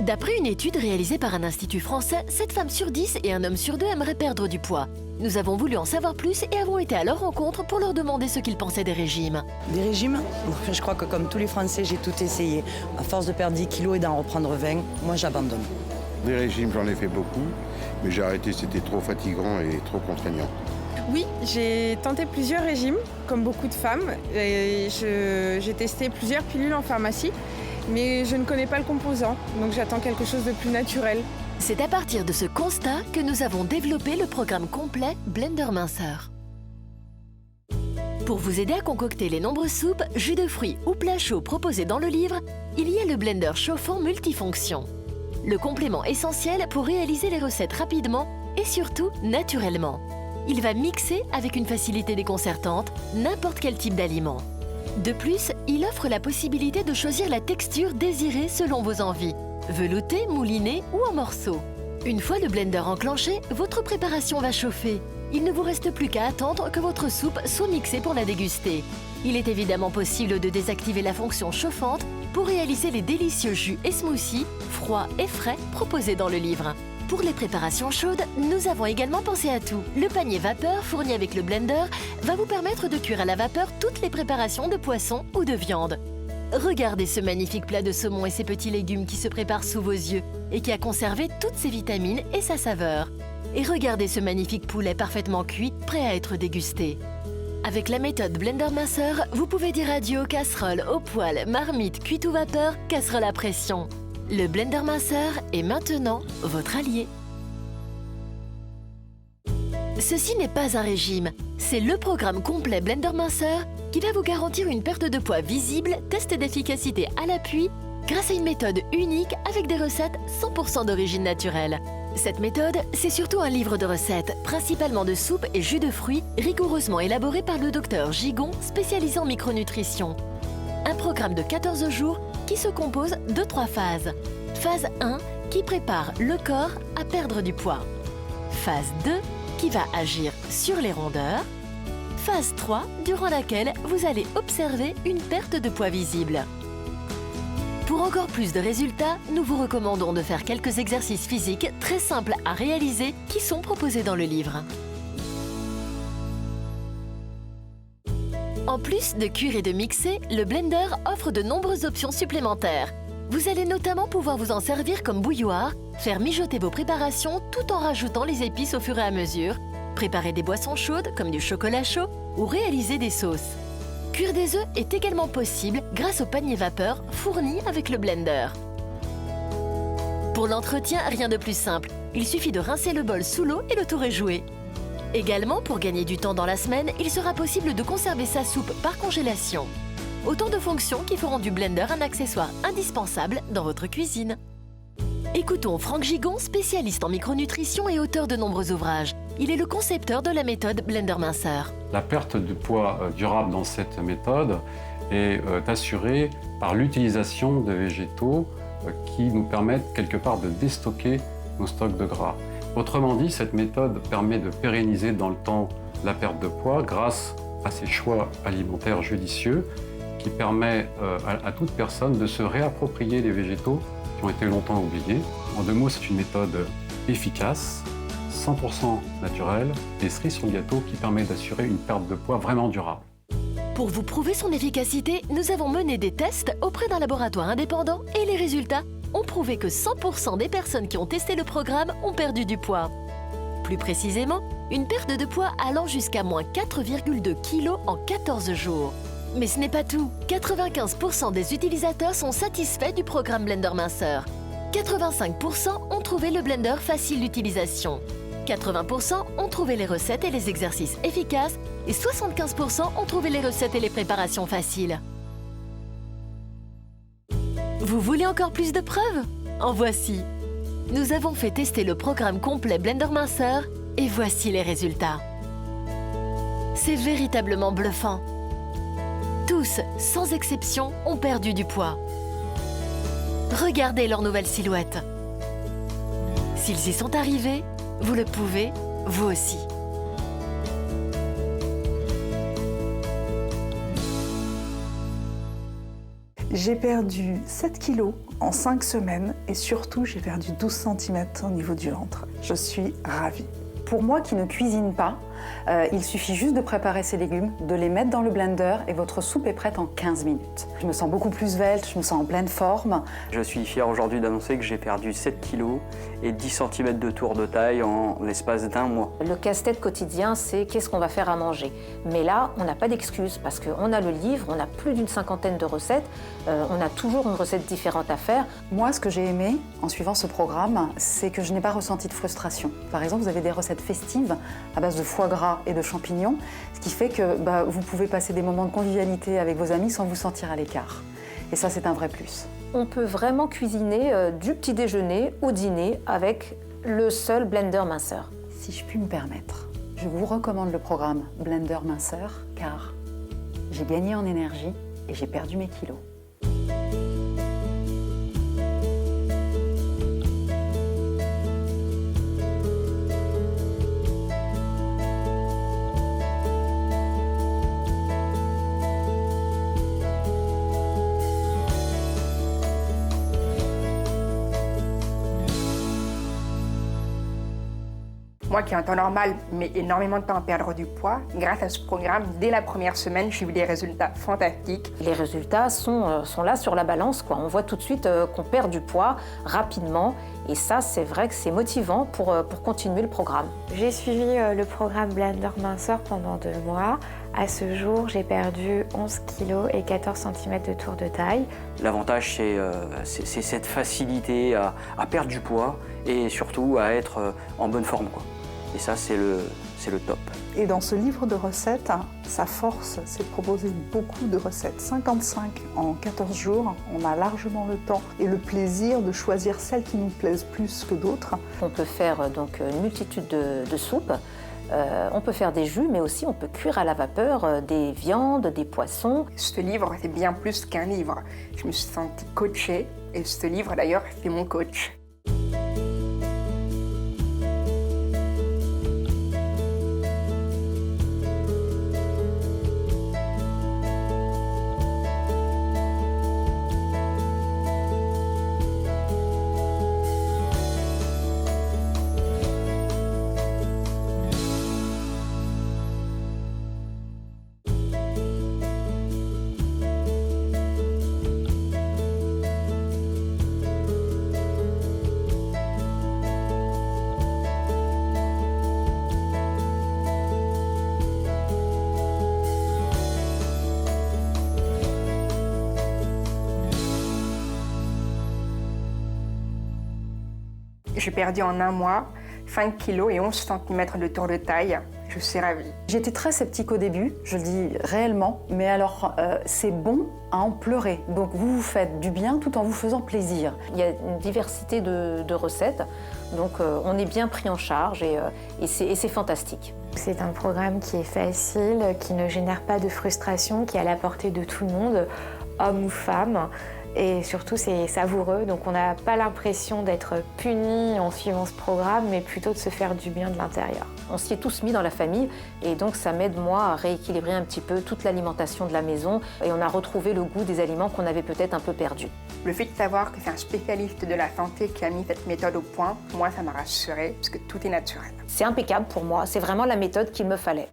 D'après une étude réalisée par un institut français, 7 femmes sur 10 et un homme sur 2 aimeraient perdre du poids. Nous avons voulu en savoir plus et avons été à leur rencontre pour leur demander ce qu'ils pensaient des régimes. Des régimes? Je crois que comme tous les Français, j'ai tout essayé. À force de perdre 10 kilos et d'en reprendre 20, moi j'abandonne. Des régimes, j'en ai fait beaucoup, mais j'ai arrêté, c'était trop fatigant et trop contraignant. Oui, j'ai tenté plusieurs régimes, comme beaucoup de femmes. Et j'ai testé plusieurs pilules en pharmacie, mais je ne connais pas le composant, donc j'attends quelque chose de plus naturel. C'est à partir de ce constat que nous avons développé le programme complet Blender Minceur. Pour vous aider à concocter les nombreuses soupes, jus de fruits ou plats chauds proposés dans le livre, il y a le blender chauffant multifonction. Le complément essentiel pour réaliser les recettes rapidement et surtout naturellement. Il va mixer avec une facilité déconcertante n'importe quel type d'aliment. De plus, il offre la possibilité de choisir la texture désirée selon vos envies, velouté, mouliné ou en morceaux. Une fois le blender enclenché, votre préparation va chauffer. Il ne vous reste plus qu'à attendre que votre soupe soit mixée pour la déguster. Il est évidemment possible de désactiver la fonction chauffante pour réaliser les délicieux jus et smoothies, froids et frais, proposés dans le livre. Pour les préparations chaudes, nous avons également pensé à tout. Le panier vapeur fourni avec le blender va vous permettre de cuire à la vapeur toutes les préparations de poisson ou de viande. Regardez ce magnifique plat de saumon et ses petits légumes qui se préparent sous vos yeux et qui a conservé toutes ses vitamines et sa saveur. Et regardez ce magnifique poulet parfaitement cuit, prêt à être dégusté. Avec la méthode Blender Minceur, vous pouvez dire adieu aux casseroles, aux poêles, marmites, cuites ou vapeur, casseroles à pression. Le Blender Minceur est maintenant votre allié. Ceci n'est pas un régime, c'est le programme complet Blender Minceur qui va vous garantir une perte de poids visible, test d'efficacité à l'appui, grâce à une méthode unique avec des recettes 100% d'origine naturelle. Cette méthode, c'est surtout un livre de recettes, principalement de soupes et jus de fruits, rigoureusement élaboré par le docteur Gigon, spécialisé en micronutrition. Un programme de 14 jours qui se compose de 3 phases. Phase 1, qui prépare le corps à perdre du poids. Phase 2, qui va agir sur les rondeurs. Phase 3, durant laquelle vous allez observer une perte de poids visible. Pour encore plus de résultats, nous vous recommandons de faire quelques exercices physiques très simples à réaliser qui sont proposés dans le livre. En plus de cuire et de mixer, le blender offre de nombreuses options supplémentaires. Vous allez notamment pouvoir vous en servir comme bouilloire, faire mijoter vos préparations tout en rajoutant les épices au fur et à mesure, préparer des boissons chaudes comme du chocolat chaud ou réaliser des sauces. Cuire des œufs est également possible grâce au panier vapeur fourni avec le blender. Pour l'entretien, rien de plus simple. Il suffit de rincer le bol sous l'eau et le tour est joué. Également, pour gagner du temps dans la semaine, il sera possible de conserver sa soupe par congélation. Autant de fonctions qui feront du blender un accessoire indispensable dans votre cuisine. Écoutons Franck Gigon, spécialiste en micronutrition et auteur de nombreux ouvrages. Il est le concepteur de la méthode Blender Minceur. La perte de poids durable dans cette méthode est assurée par l'utilisation de végétaux qui nous permettent quelque part de déstocker nos stocks de gras. Autrement dit, cette méthode permet de pérenniser dans le temps la perte de poids grâce à ces choix alimentaires judicieux qui permet à toute personne de se réapproprier les végétaux qui ont été longtemps oubliés. En 2 mots, c'est une méthode efficace, 100% naturelle et cerise sur le gâteau qui permet d'assurer une perte de poids vraiment durable. Pour vous prouver son efficacité, nous avons mené des tests auprès d'un laboratoire indépendant et les résultats ont prouvé que 100% des personnes qui ont testé le programme ont perdu du poids. Plus précisément, une perte de poids allant jusqu'à moins 4,2 kg en 14 jours. Mais ce n'est pas tout. 95% des utilisateurs sont satisfaits du programme Blender Minceur. 85% ont trouvé le blender facile d'utilisation. 80% ont trouvé les recettes et les exercices efficaces et 75% ont trouvé les recettes et les préparations faciles. Vous voulez encore plus de preuves? En voici. Nous avons fait tester le programme complet Blender Minceur et voici les résultats. C'est véritablement bluffant. Tous, sans exception, ont perdu du poids. Regardez leur nouvelle silhouette. S'ils y sont arrivés, vous le pouvez, vous aussi. J'ai perdu 7 kilos en 5 semaines et surtout j'ai perdu 12 cm au niveau du ventre. Je suis ravie. Pour moi qui ne cuisine pas, il suffit juste de préparer ces légumes, de les mettre dans le blender et votre soupe est prête en 15 minutes. Je me sens beaucoup plus svelte, je me sens en pleine forme. Je suis fier aujourd'hui d'annoncer que j'ai perdu 7 kilos et 10 cm de tour de taille en l'espace d'un mois. Le casse-tête quotidien, c'est qu'est-ce qu'on va faire à manger. Mais là, on n'a pas d'excuse parce qu'on a le livre, on a plus d'une cinquantaine de recettes, on a toujours une recette différente à faire. Moi, ce que j'ai aimé en suivant ce programme, c'est que je n'ai pas ressenti de frustration. Par exemple, vous avez des recettes festives à base de foie gras et de champignons, ce qui fait que vous pouvez passer des moments de convivialité avec vos amis sans vous sentir à l'écart. Et ça, c'est un vrai plus. On peut vraiment cuisiner du petit déjeuner au dîner avec le seul blender minceur. Si je puis me permettre, je vous recommande le programme Blender Minceur car j'ai gagné en énergie et j'ai perdu mes kilos. Moi qui en temps normal mets énormément de temps à perdre du poids, grâce à ce programme, dès la première semaine, j'ai vu des résultats fantastiques. Les résultats sont là sur la balance, quoi. On voit tout de suite qu'on perd du poids rapidement et ça, c'est vrai que c'est motivant pour continuer le programme. J'ai suivi le programme Blender Minceur pendant 2 mois. À ce jour, j'ai perdu 11 kg et 14 cm de tour de taille. L'avantage, c'est cette facilité à perdre du poids et surtout à être en bonne forme, quoi. Et ça, c'est le top. Et dans ce livre de recettes, sa force, c'est de proposer beaucoup de recettes. 55 en 14 jours, on a largement le temps et le plaisir de choisir celles qui nous plaisent plus que d'autres. On peut faire donc une multitude de soupes. On peut faire des jus, mais aussi on peut cuire à la vapeur des viandes, des poissons. Ce livre, c'est bien plus qu'un livre. Je me suis sentie coachée et ce livre, d'ailleurs, c'est mon coach. J'ai perdu en un mois 5 kg et 11 cm de tour de taille. Je suis ravie. J'étais très sceptique au début, je le dis réellement, mais alors c'est bon à en pleurer. Donc vous vous faites du bien tout en vous faisant plaisir. Il y a une diversité de recettes, donc on est bien pris en charge et c'est fantastique. C'est un programme qui est facile, qui ne génère pas de frustration, qui est à la portée de tout le monde, homme ou femme. Et surtout, c'est savoureux, donc on n'a pas l'impression d'être puni en suivant ce programme, mais plutôt de se faire du bien de l'intérieur. On s'y est tous mis dans la famille, et donc ça m'aide, moi, à rééquilibrer un petit peu toute l'alimentation de la maison, et on a retrouvé le goût des aliments qu'on avait peut-être un peu perdus. Le fait de savoir que c'est un spécialiste de la santé qui a mis cette méthode au point, moi, ça m'a rassurée, parce que tout est naturel. C'est impeccable pour moi, c'est vraiment la méthode qu'il me fallait.